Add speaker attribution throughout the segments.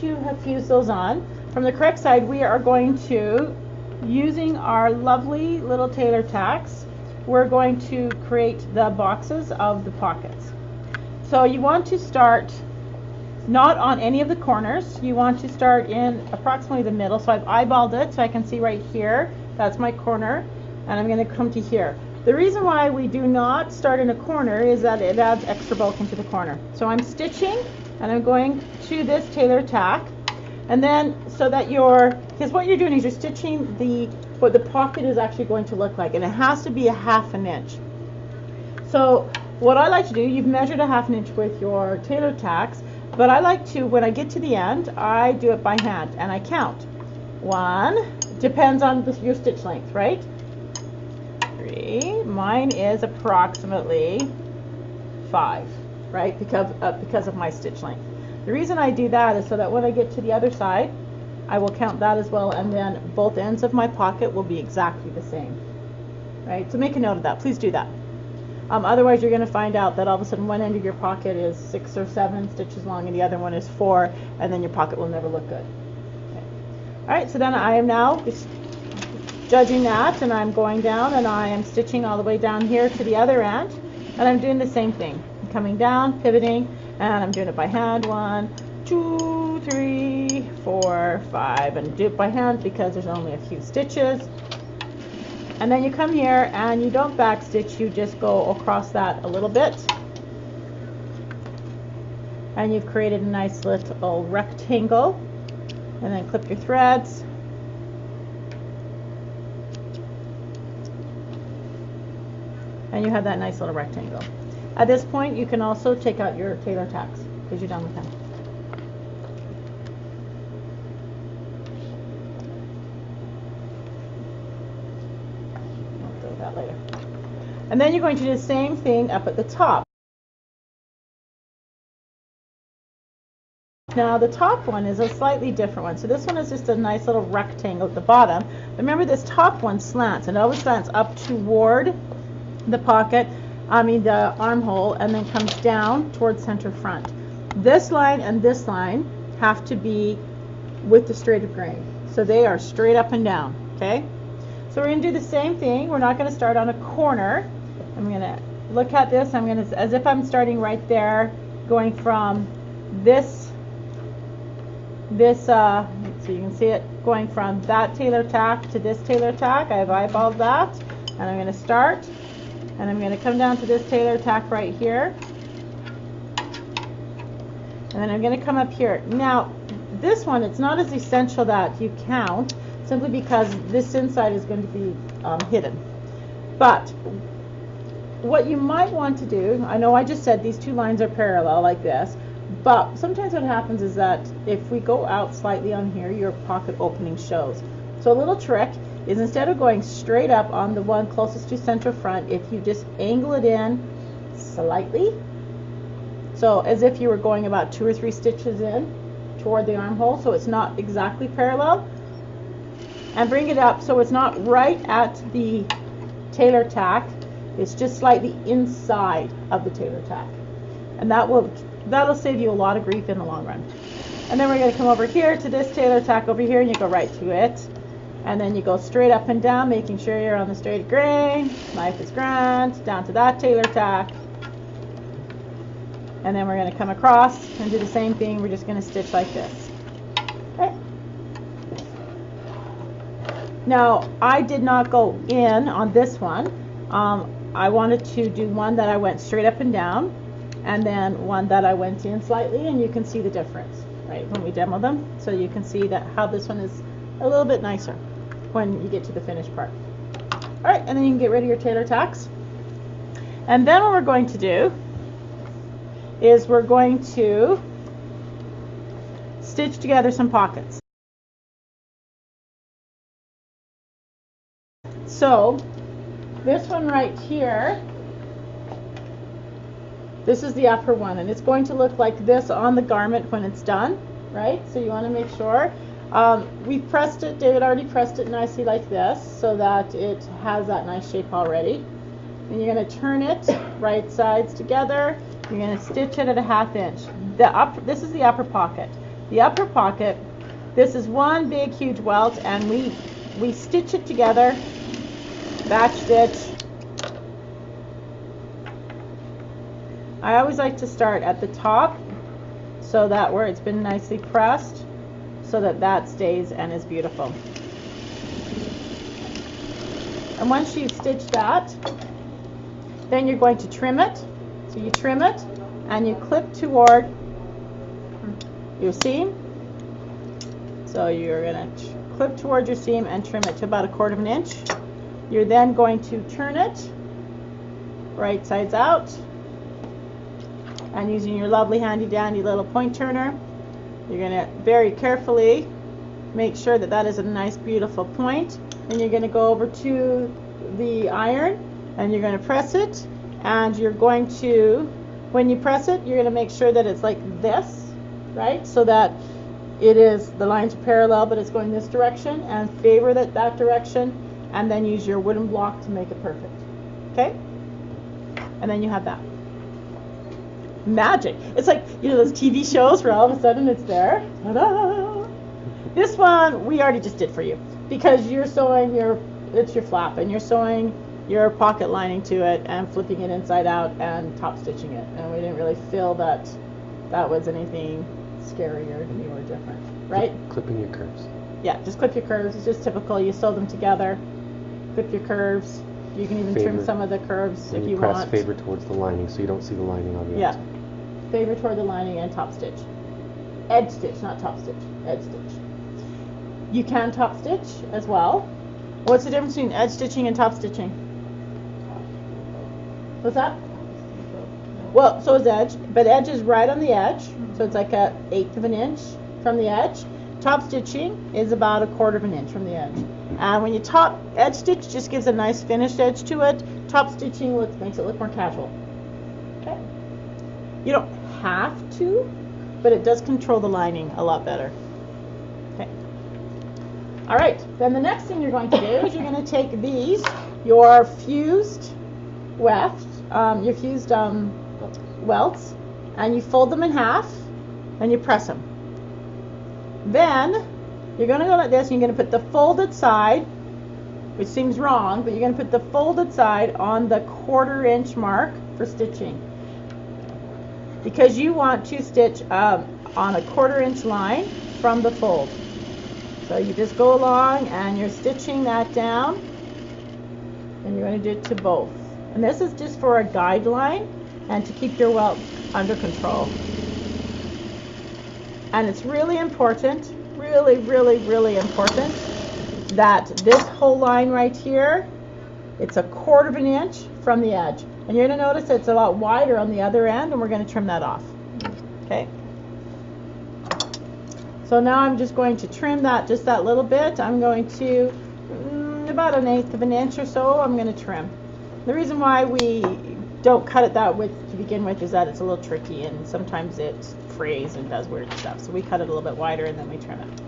Speaker 1: once you have fused those on, from the correct side, we are going to, using our lovely little tailor tacks, we're going to create the boxes of the pockets. So you want to start not on any of the corners. You want to start in approximately the middle. So I've eyeballed it so I can see right here. That's my corner. And I'm going to come to here. The reason why we do not start in a corner is that it adds extra bulk into the corner. So I'm stitching and I'm going to this tailor tack. And then so that because what you're doing is you're stitching what the pocket is actually going to look like. And it has to be a 1/2 inch. So what I like to do, you've measured a 1/2 inch with your tailor tacks. But I like to, when I get to the end, I do it by hand and I count. 1, depends on your stitch length, right? 3, mine is approximately 5, right? Because of my stitch length. The reason I do that is so that when I get to the other side, I will count that as well, and then both ends of my pocket will be exactly the same, right? So make a note of that. Please do that. Otherwise, you're going to find out that all of a sudden one end of your pocket is 6 or 7 stitches long and the other one is 4, and then your pocket will never look good. Okay. All right, so then I am now judging that, and I'm going down and I am stitching all the way down here to the other end, and I'm doing the same thing. I'm coming down, pivoting, and I'm doing it by hand. 1, 2, 3, 4, 5, and do it by hand because there's only a few stitches. And then you come here and you don't back stitch, you just go across that a little bit. And you've created a nice little rectangle. And then clip your threads. And you have that nice little rectangle. At this point, you can also take out your tailor tacks because you're done with them. Later. And then you're going to do the same thing up at the top. Now the top one is a slightly different one. So this one is just a nice little rectangle at the bottom. Remember, this top one slants, and it always slants up toward the pocket, the armhole, and then comes down towards center front. This line and this line have to be with the straight of grain. So they are straight up and down, okay? So we're going to do the same thing. We're not going to start on a corner. I'm going to look at this. I'm going to, as if I'm starting right there, going from this, so you can see it, going from that tailor tack to this tailor tack. I've eyeballed that, and I'm going to start, and I'm going to come down to this tailor tack right here, and then I'm going to come up here. Now, this one, it's not as essential that you count, simply because this inside is going to be hidden. But what you might want to do, I know I just said these two lines are parallel like this, but sometimes what happens is that if we go out slightly on here, your pocket opening shows. So a little trick is, instead of going straight up on the one closest to center front, if you just angle it in slightly, so as if you were going about 2 or 3 stitches in toward the armhole, so it's not exactly parallel, and bring it up so it's not right at the tailor tack, it's just slightly inside of the tailor tack, and that'll save you a lot of grief in the long run. And then we're going to come over here to this tailor tack over here, and you go right to it, and then you go straight up and down, making sure you're on the straight grain. Life is grand. Down to that tailor tack, and then we're going to come across and do the same thing. We're just going to stitch like this. Okay. Now, I did not go in on this one. I wanted to do one that I went straight up and down, and then one that I went in slightly, and you can see the difference, right, when we demo them. So you can see that how this one is a little bit nicer when you get to the finished part. All right, and then you can get rid of your tailor tacks. And then what we're going to do is we're going to stitch together some pockets. So this one right here, this is the upper one, and it's going to look like this on the garment when it's done, right? So you want to make sure. We pressed it, David already pressed it nicely like this so that it has that nice shape already. And you're going to turn it right sides together. You're going to stitch it at a 1/2 inch. This is the upper pocket. the upper pocket. This is one big huge welt, and we stitch it together, back stitch. I always like to start at the top, so that where it's been nicely pressed, so that that stays and is beautiful. And once you've stitched that, then you're going to trim it. So you trim it and you clip toward your seam. So you're going to clip toward your seam and trim it to about 1/4 inch. You're then going to turn it right sides out, and using your lovely handy dandy little point turner, you're going to very carefully make sure that that is a nice beautiful point. And you're going to go over to the iron and you're going to press it, and you're going to, when you press it, you're going to make sure that it's like this, right? So that it is, the lines are parallel, but it's going this direction, and favor that direction, and then use your wooden block to make it perfect. Okay? And then you have that. Magic. It's like, you know, those TV shows where all of a sudden it's there. Ta-da! This one we already just did for you, because you're sewing it's your flap, and you're sewing your pocket lining to it and flipping it inside out and top stitching it, and we didn't really feel that that was anything scary or new or different, right?
Speaker 2: Clipping your curves.
Speaker 1: Yeah, just clip your curves. It's just typical. You sew them together, clip your curves. You can even trim some of the curves if you want.
Speaker 2: Press favor towards the lining so you don't see the lining on the outside.
Speaker 1: Yeah, favor toward the lining and top stitch. Edge stitch, not top stitch. Edge stitch. You can top stitch as well. What's the difference between edge stitching and top stitching? What's that? Well, so is edge, but edge is right on the edge, so it's like 1/8 inch from the edge. Top stitching is about 1/4 inch from the edge. And when you top edge stitch, just gives a nice finished edge to it. Top stitching makes it look more casual. Okay. You don't have to, but it does control the lining a lot better. Okay. All right. Then the next thing you're going to do is you're going to take these, your fused wefts, your fused welts, and you fold them in half, and you press them. Then you're going to go like this, and you're going to put the folded side, which seems wrong, but you're going to put the folded side on the 1/4 inch mark for stitching, because you want to stitch on a 1/4 inch line from the fold. So you just go along and you're stitching that down, and you're going to do it to both. And this is just for a guideline and to keep your welt under control. And it's really important, really, really, really important, that this whole line right here, it's a 1/4 inch from the edge. And you're going to notice it's a lot wider on the other end, and we're going to trim that off. Okay? So now I'm just going to trim that just that little bit. I'm going to, about 1/8 inch or so, I'm going to trim. The reason why we don't cut it that width to begin with is that it's a little tricky, and sometimes it frays and does weird stuff. So we cut it a little bit wider and then we trim it.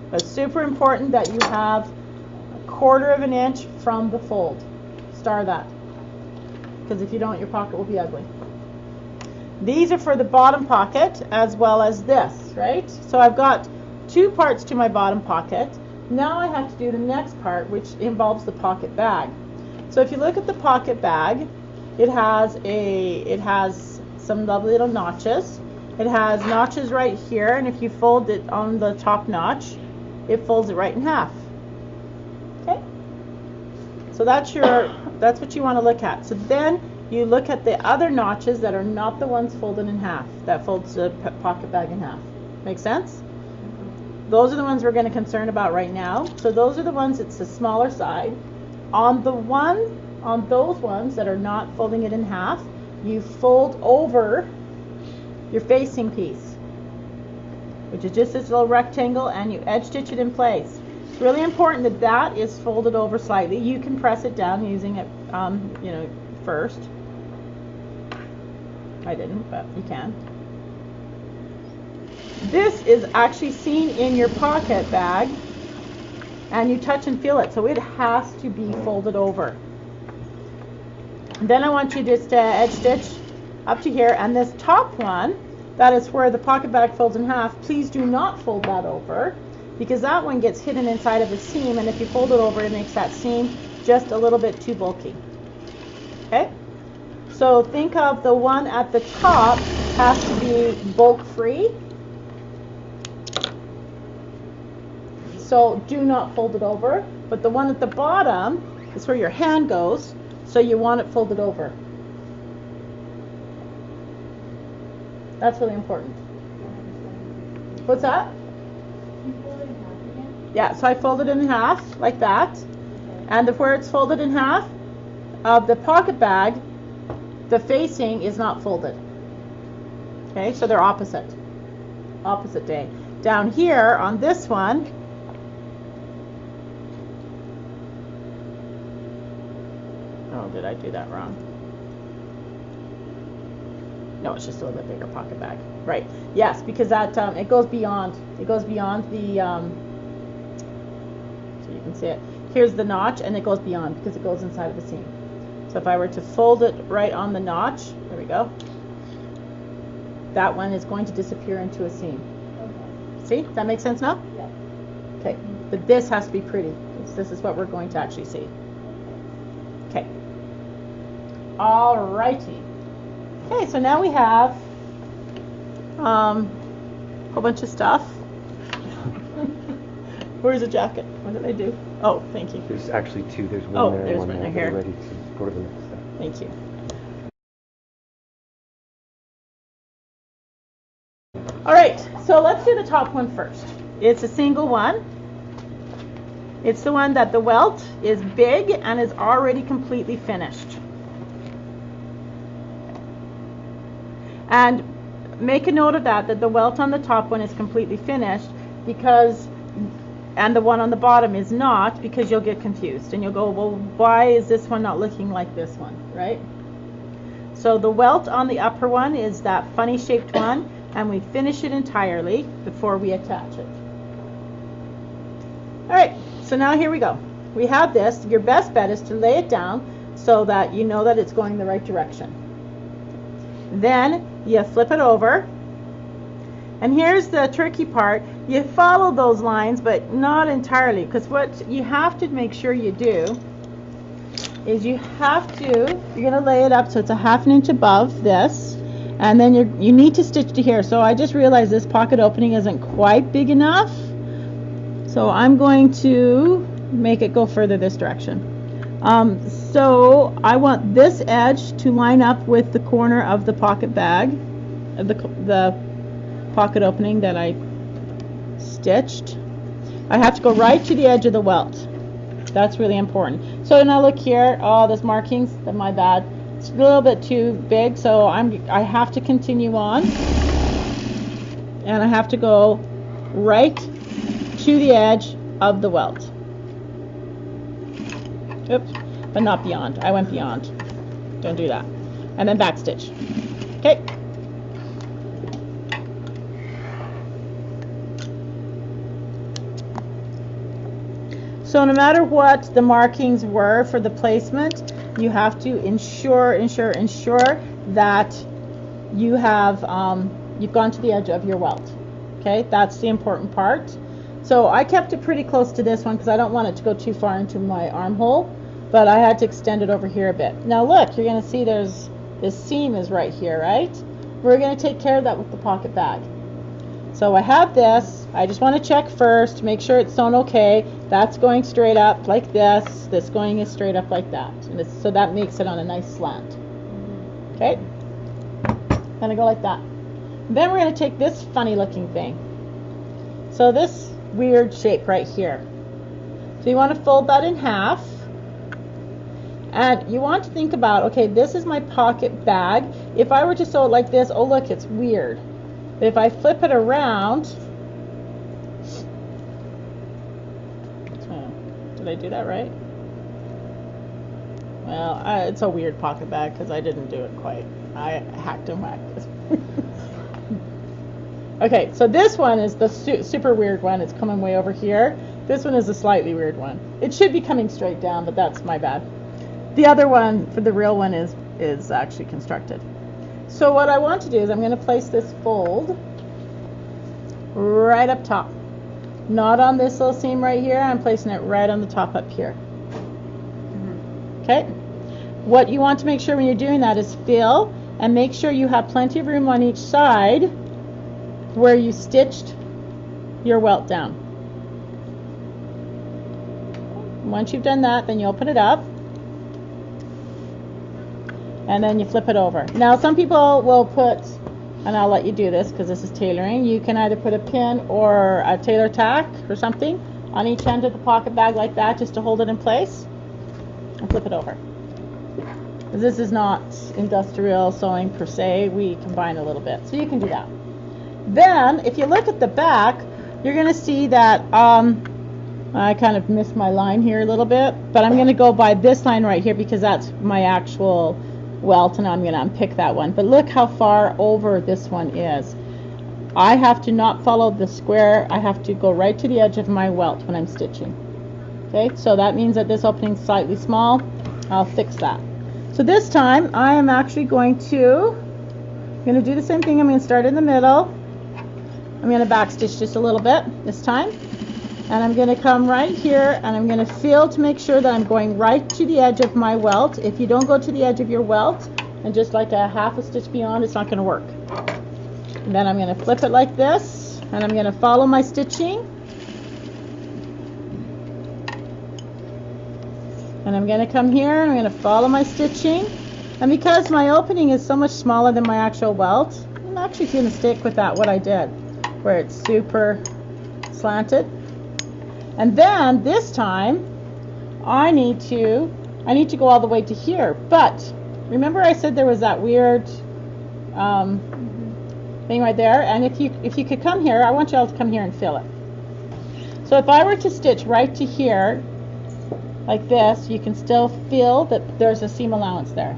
Speaker 1: But it's super important that you have 1/4 inch from the fold. Star that, because if you don't, your pocket will be ugly. These are for the bottom pocket as well as this, right? So I've got 2 parts to my bottom pocket. Now I have to do the next part, which involves the pocket bag. So if you look at the pocket bag, it has some lovely little notches. It has notches right here, and if you fold it on the top notch, it folds it right in half. Okay? So that's what you want to look at. So then you look at the other notches that are not the ones folded in half, that folds the pocket bag in half. Make sense? Those are the ones we're going to concern about right now. So those are the ones, it's the smaller side. On those ones that are not folding it in half, you fold over your facing piece, which is just this little rectangle, and you edge stitch it in place. It's really important that that is folded over slightly. You can press it down using it, first. I didn't, but you can. This is actually seen in your pocket bag, and you touch and feel it, so it has to be folded over. And then I want you just to edge stitch up to here, and this top one, that is where the pocket bag folds in half. Please do not fold that over, because that one gets hidden inside of a seam, and if you fold it over, it makes that seam just a little bit too bulky. Okay? So think of the one at the top has to be bulk free. So do not fold it over. But the one at the bottom is where your hand goes, so you want it folded over. That's really important. What's that? Yeah, so I fold it in half like that. And where it's folded in half of the pocket bag, the facing is not folded. Okay, so they're opposite day. Down here on this one, oh, did I do that wrong? No, it's just a little bit bigger pocket bag. Right, yes, because that it goes beyond the, so you can see it. Here's the notch, and it goes beyond because it goes inside of the seam. So if I were to fold it right on the notch, there we go, that one is going to disappear into a seam. Okay. See? Does that make sense now? Yeah. Okay. But this has to be pretty. This is what we're going to actually see. Okay. All righty. Okay, so now we have a whole bunch of stuff. Where's the jacket? What did I do? Oh, thank you.
Speaker 2: There's actually two. There's one there and one there.
Speaker 1: Here.
Speaker 2: Ready to go to the next step.
Speaker 1: Thank you. All right, so let's do the top one first. It's a single one. It's the one that the welt is big and is already completely finished. And make a note of that the welt on the top one is completely finished, because, and the one on the bottom is not, because you'll get confused and you'll go, well, why is this one not looking like this one, right? So the welt on the upper one is that funny shaped one, and we finish it entirely before we attach it. All right, so now here we go. We have this. Your best bet is to lay it down so that you know that it's going the right direction. Then you flip it over, and here's the tricky part. You follow those lines, but not entirely, because what you have to make sure you do is you're going to lay it up so it's a ½ inch above this, and then you need to stitch to here. So I just realized this pocket opening isn't quite big enough, so I'm going to make it go further this direction. So I want this edge to line up with the corner of the pocket bag, the pocket opening that I stitched. I have to go right to the edge of the welt. That's really important. So now look here. Oh, there's markings. That's my bad. It's a little bit too big, so I have to continue on, and I have to go right to the edge of the welt. Oops, but not beyond. I went beyond. Don't do that. And then back stitch. Okay. So no matter what the markings were for the placement, you have to ensure that you have you've gone to the edge of your welt. Okay, that's the important part. So I kept it pretty close to this one because I don't want it to go too far into my armhole, but I had to extend it over here a bit. Now look, you're going to see there's this seam is right here, right? We're going to take care of that with the pocket bag. So I have this. I just want to check first, make sure it's sewn okay. That's going straight up like this. This going is straight up like that. And so that makes it on a nice slant. Okay? Gonna go like that. And then we're going to take this funny looking thing. So this weird shape right here. So you want to fold that in half. And you want to think about, okay, this is my pocket bag. If I were to sew it like this, oh look, it's weird. But if I flip it around, did I do that right? Well, it's a weird pocket bag because I didn't do it quite. I hacked and whacked this. Okay, so this one is the super weird one. It's coming way over here. This one is a slightly weird one. It should be coming straight down, but that's my bad. The other one, for the real one, is actually constructed. So what I want to do is I'm going to place this fold right up top. Not on this little seam right here. I'm placing it right on the top up here. Okay. What you want to make sure when you're doing that is fill and make sure you have plenty of room on each side where you stitched your welt down. Once you've done that, then you open it up and then you flip it over. Now some people will put, and I'll let you do this because this is tailoring, you can either put a pin or a tailor tack or something on each end of the pocket bag like that just to hold it in place, and flip it over. This is not industrial sewing per se, we combine a little bit, so you can do that. Then if you look at the back, you're going to see that I kind of missed my line here a little bit, but I'm going to go by this line right here because that's my actual welt, and I'm going to unpick that one. But look how far over this one is. I have to not follow the square, I have to go right to the edge of my welt when I'm stitching. Okay, so that means that this opening is slightly small. I'll fix that. So this time I am actually going to do the same thing. I'm going to start in the middle. I'm going to back stitch just a little bit this time, and I'm going to come right here and I'm going to feel to make sure that I'm going right to the edge of my welt. If you don't go to the edge of your welt and just like a half a stitch beyond, it's not going to work. And then I'm going to flip it like this and I'm going to follow my stitching, and I'm going to come here and I'm going to follow my stitching, and because my opening is so much smaller than my actual welt, I'm actually going to stick with that what I did where it's super slanted. And then this time I need to go all the way to here, but remember I said there was that weird thing right there, and if you could come here, I want you all to come here and feel it. So if I were to stitch right to here like this, you can still feel that there's a seam allowance there.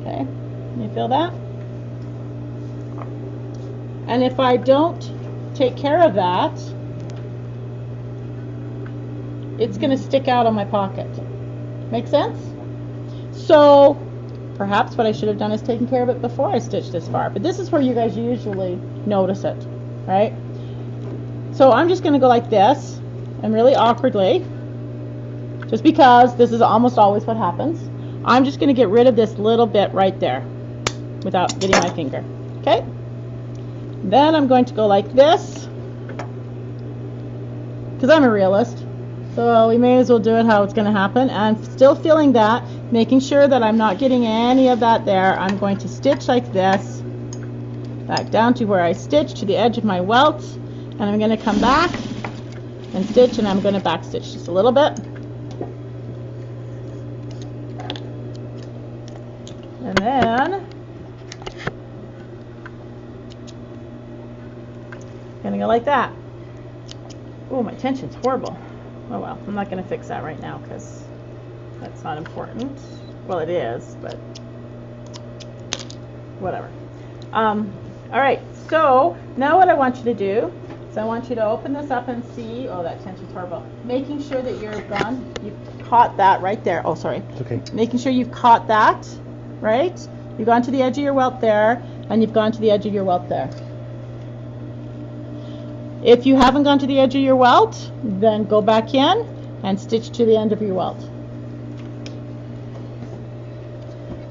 Speaker 1: Okay, can you feel that? And if I don't take care of that, it's going to stick out on my pocket. Make sense? So perhaps what I should have done is taken care of it before I stitched this far, but this is where you guys usually notice it, right? So I'm just going to go like this, and really awkwardly, just because this is almost always what happens, I'm just going to get rid of this little bit right there without getting my finger. Okay? Then I'm going to go like this, because I'm a realist, so we may as well do it how it's going to happen. And still feeling that, making sure that I'm not getting any of that there, I'm going to stitch like this, back down to where I stitched to the edge of my welt, and I'm going to come back and stitch, and I'm going to back stitch just a little bit. And then gonna go like that. Oh, my tension's horrible. Oh well, I'm not gonna fix that right now because that's not important. Well, it is, but whatever. All right, so now what I want you to do is I want you to open this up and see. Oh, that tension's horrible. Making sure that you've caught that right there. Oh, sorry.
Speaker 2: It's okay.
Speaker 1: Making sure you've caught that, right? You've gone to the edge of your welt there, and you've gone to the edge of your welt there. If you haven't gone to the edge of your welt, then go back in and stitch to the end of your welt.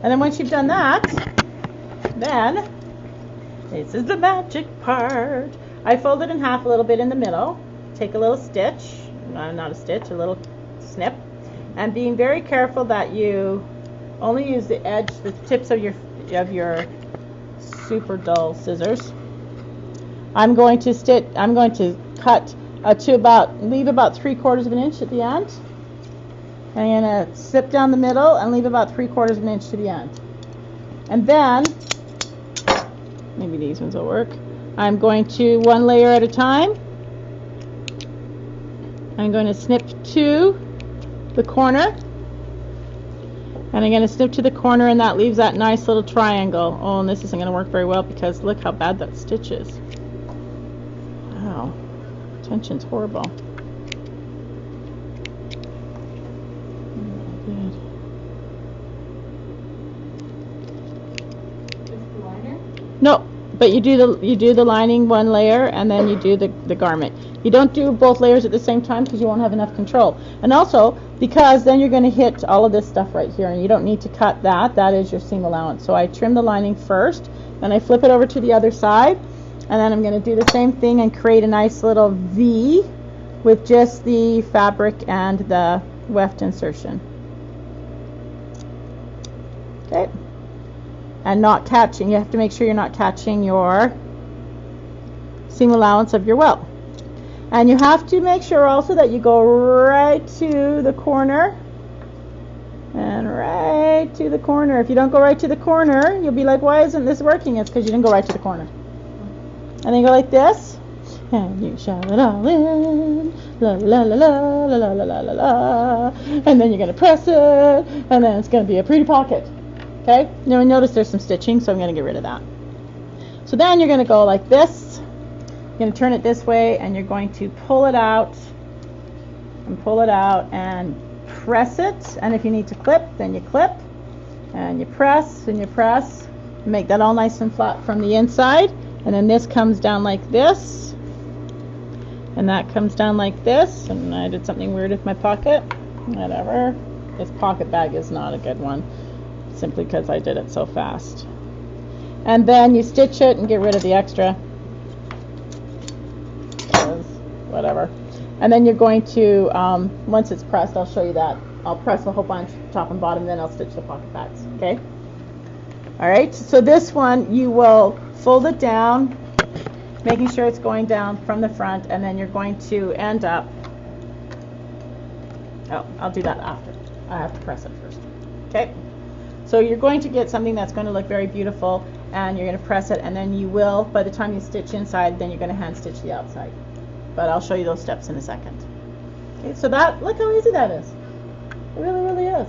Speaker 1: And then once you've done that, then this is the magic part. I fold it in half a little bit in the middle, take a little stitch, not a stitch, a little snip, and being very careful that you only use the edge, the tips of your super dull scissors. I'm going to cut leave about 3/4 of an inch at the end. I'm going to snip down the middle and leave about 3/4 of an inch to the end. And then, maybe these ones will work. I'm going to, one layer at a time, I'm going to snip to the corner. And I'm going to snip to the corner, and that leaves that nice little triangle. Oh, and this isn't going to work very well because look how bad that stitch is. Wow, tension's horrible. No, but you do the lining one layer and then you do the garment. You don't do both layers at the same time because you won't have enough control. And also because then you're going to hit all of this stuff right here and you don't need to cut that. That is your seam allowance. So I trim the lining first, then I flip it over to the other side, and then I'm going to do the same thing and create a nice little V with just the fabric and the weft insertion. Okay. And not catching, you have to make sure you're not catching your seam allowance of your welt. And you have to make sure also that you go right to the corner and right to the corner. If you don't go right to the corner, you'll be like, why isn't this working? It's because you didn't go right to the corner. And then you go like this, and you shove it all in, la la la la la la la la la la, and then you're going to press it, and then it's going to be a pretty pocket. Okay, now notice there's some stitching, so I'm going to get rid of that. So then you're going to go like this. You're going to turn it this way, and you're going to pull it out, and press it. And if you need to clip, then you clip, and you press, and you press. Make that all nice and flat from the inside. And then this comes down like this, and that comes down like this. And I did something weird with my pocket. Whatever. This pocket bag is not a good one, simply because I did it so fast. And then you stitch it and get rid of the extra. Whatever. And then you're going to, once it's pressed, I'll show you that. I'll press a whole bunch, top and bottom, then I'll stitch the pocket bags. Okay? Alright, so this one you will fold it down, making sure it's going down from the front, and then you're going to end up, oh, I'll do that after. I have to press it first. Okay? So you're going to get something that's going to look very beautiful, and you're going to press it, and then you will, by the time you stitch inside, then you're going to hand stitch the outside. But I'll show you those steps in a second. Okay, so that, look how easy that is. It really, really is.